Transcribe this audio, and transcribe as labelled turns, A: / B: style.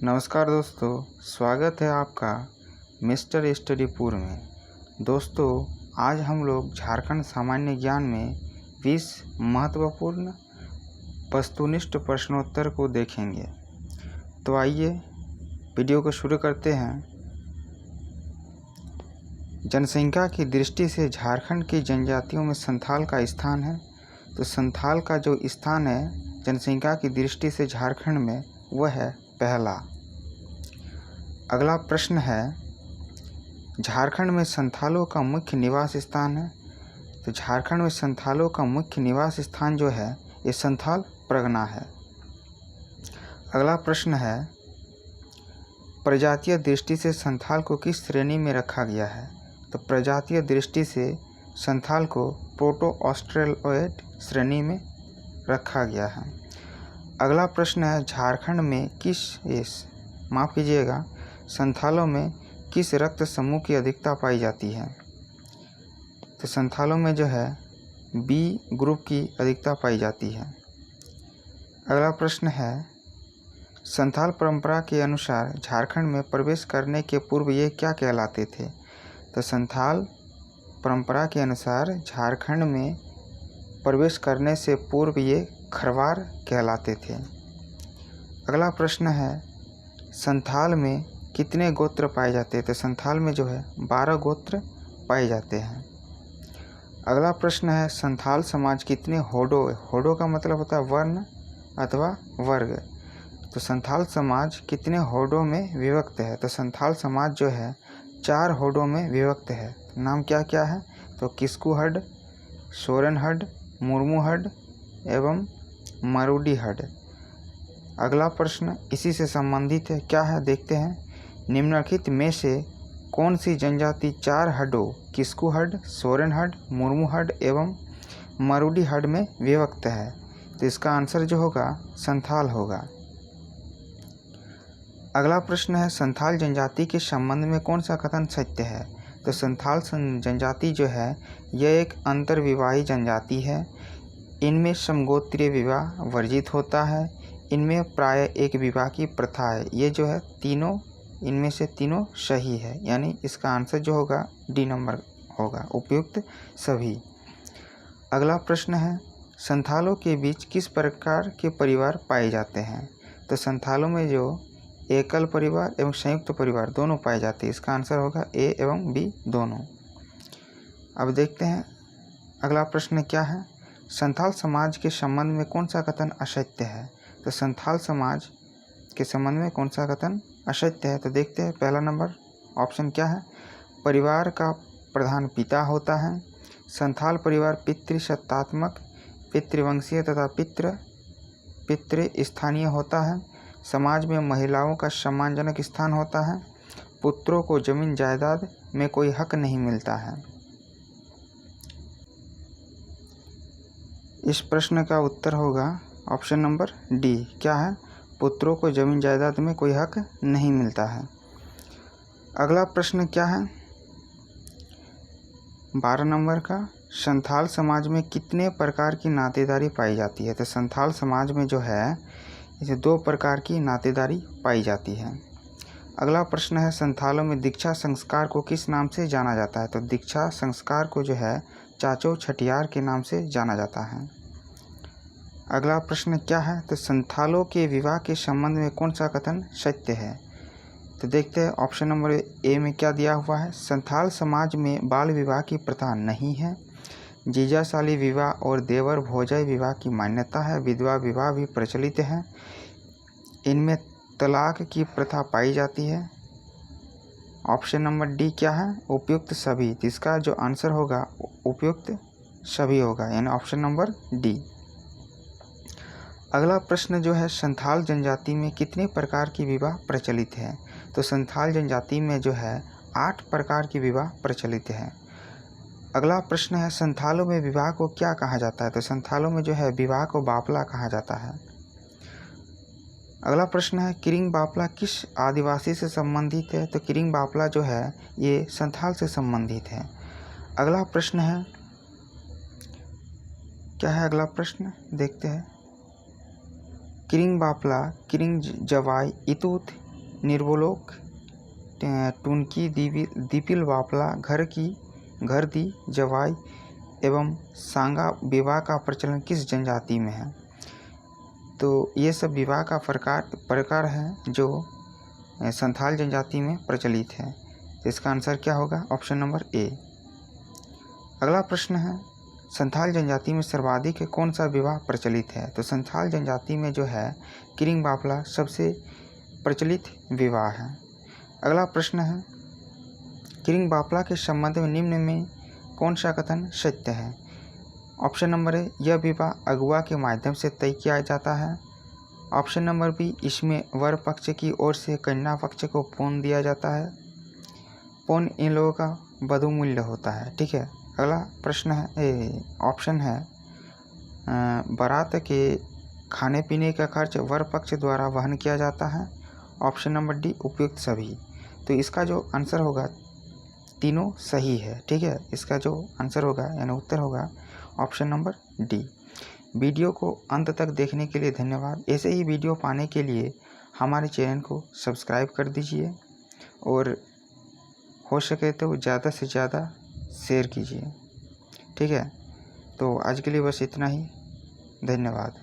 A: नमस्कार दोस्तों, स्वागत है आपका मिस्टर स्टडीपुर में। दोस्तों, आज हम लोग झारखंड सामान्य ज्ञान में 20 महत्वपूर्ण वस्तुनिष्ठ प्रश्नोत्तर को देखेंगे। तो आइए वीडियो को शुरू करते हैं। जनसंख्या की दृष्टि से झारखंड की जनजातियों में संथाल का स्थान है। तो संथाल का जो स्थान है जनसंख्या की दृष्टि से झारखंड में, वह है पहला। अगला प्रश्न है, झारखंड में संथालों का मुख्य निवास स्थान है। तो झारखंड में संथालों का मुख्य निवास स्थान जो है ये संथाल परगना है। अगला प्रश्न है, प्रजातीय दृष्टि से संथाल को किस श्रेणी में रखा गया है। तो प्रजातीय दृष्टि से संथाल को प्रोटो ऑस्ट्रेलॉयड श्रेणी में रखा गया है। अगला प्रश्न है, झारखंड में संथालों में किस रक्त समूह की अधिकता पाई जाती है। तो संथालों में जो है बी ग्रुप की अधिकता पाई जाती है। अगला प्रश्न है, संथाल परंपरा के अनुसार झारखंड में प्रवेश करने के पूर्व ये क्या कहलाते थे। तो संथाल परंपरा के अनुसार झारखंड में प्रवेश करने से पूर्व ये खरवार कहलाते थे। अगला प्रश्न है, संथाल में कितने गोत्र पाए जाते हैं। तो संथाल में जो है 12 गोत्र पाए जाते हैं। अगला प्रश्न है, संथाल समाज कितने होडो का मतलब होता है वर्ण अथवा वर्ग। तो संथाल समाज कितने होडो में विभक्त है। तो संथाल समाज जो है 4 होडो में विभक्त है। नाम क्या क्या है। तो किस्कू हड, सोरेन हड, मुर्मू हड एवं मरुडी हड। अगला प्रश्न इसी से संबंधित है, क्या है देखते हैं। निम्नलिखित में से कौन सी जनजाति 4 हडों किस्कू हड, सोरेन हड, मुर्मू हड एवं मरुडी हड में विभक्त है। तो इसका आंसर जो होगा संथाल होगा। अगला प्रश्न है, संथाल जनजाति के संबंध में कौन सा कथन सत्य है। तो संथाल जनजाति जो है यह एक अंतर्विवाही जनजाति है। इनमें समगोत्रीय विवाह वर्जित होता है। इनमें प्राय एक विवाह की प्रथा है। ये जो है तीनों, इनमें से तीनों सही है, यानी इसका आंसर जो होगा डी नंबर होगा, उपयुक्त सभी। अगला प्रश्न है, संथालों के बीच किस प्रकार के परिवार पाए जाते हैं। तो संथालों में जो एकल परिवार एवं संयुक्त परिवार दोनों पाए जाते हैं। इसका आंसर होगा ए एवं बी दोनों। अब देखते हैं अगला प्रश्न क्या है, संथाल समाज के संबंध में कौन सा कथन असत्य है। तो संथाल समाज के संबंध में कौन सा कथन असत्य है। तो देखते हैं पहला नंबर ऑप्शन क्या है, परिवार का प्रधान पिता होता है। संथाल परिवार पितृसत्तात्मक, पितृवंशीय तथा पितृस्थानीय होता है। समाज में महिलाओं का सम्मानजनक स्थान होता है। पुत्रों को जमीन जायदाद में कोई हक नहीं मिलता है। इस प्रश्न का उत्तर होगा ऑप्शन नंबर डी, क्या है, पुत्रों को जमीन जायदाद में कोई हक नहीं मिलता है। अगला प्रश्न क्या है, 12 नंबर का, संथाल समाज में कितने प्रकार की नातेदारी पाई जाती है। तो संथाल समाज में जो है इसे 2 प्रकार की नातेदारी पाई जाती है। अगला प्रश्न है, संथालों में दीक्षा संस्कार को किस नाम से जाना जाता है। तो दीक्षा संस्कार को जो है चाचो छठियार के नाम से जाना जाता है। अगला प्रश्न क्या है, तो संथालों के विवाह के संबंध में कौन सा कथन सत्य है। तो देखते हैं ऑप्शन नंबर ए में क्या दिया हुआ है, संथाल समाज में बाल विवाह की प्रथा नहीं है। जीजासाली विवाह और देवर भोजय विवाह की मान्यता है। विधवा विवाह भी प्रचलित है। इनमें तलाक की प्रथा पाई जाती है। ऑप्शन नंबर डी क्या है, उपयुक्त सभी। इसका जो आंसर होगा उपयुक्त सभी होगा, यानी ऑप्शन नंबर डी। अगला प्रश्न जो है, संथाल जनजाति में कितने प्रकार की विवाह प्रचलित है। तो संथाल जनजाति में जो है 8 प्रकार की विवाह प्रचलित है। अगला प्रश्न है, संथालों में विवाह को क्या कहा जाता है। तो संथालों में जो है विवाह को बापला कहा जाता है। अगला प्रश्न है, किरिंग बापला किस आदिवासी से संबंधित है। तो किरिंग बापला जो है ये संथाल से संबंधित है। अगला प्रश्न है, क्या है अगला प्रश्न देखते हैं। किरिंग बापला, किरिंग जवाई, इतूत निर्वलोक, टुनकी, दीपिल बापला, घर दी, जवाई एवं सांगा विवाह का प्रचलन किस जनजाति में है? तो ये सब विवाह का प्रकार है जो संथाल जनजाति में प्रचलित है। तो इसका आंसर क्या होगा? Option number A. अगला प्रश्न है, संथाल जनजाति में सर्वाधिक कौन सा विवाह प्रचलित है? तो संथाल जनजाति में जो है किरिंग बापला सबसे प्रचलित विवाह है। अगला प्रश्न है, किरिंग बापला के संबंध में निम्न में कौन सा कथन सत्य है? ऑप्शन नंबर ए, यह विवाह अगुआ के माध्यम से तय किया जाता है। ऑप्शन नंबर बी, इसमें वर पक्ष की ओर से कन्या पक्ष को पौन दिया जाता है। पौन इन लोगों का वधू मूल्य होता है। ठीक है। अगला प्रश्न है, ऑप्शन है, बारात के खाने पीने का खर्च वर पक्ष द्वारा वहन किया जाता है। ऑप्शन नंबर डी, उपयुक्त सभी। तो इसका जो आंसर होगा तीनों सही है। ठीक है। इसका जो आंसर होगा यानी उत्तर होगा ऑप्शन नंबर डी। वीडियो को अंत तक देखने के लिए धन्यवाद। ऐसे ही वीडियो पाने के लिए हमारे चैनल को सब्सक्राइब कर दीजिए और हो सके तो ज़्यादा से ज़्यादा शेयर कीजिए। ठीक है। तो आज के लिए बस इतना ही। धन्यवाद।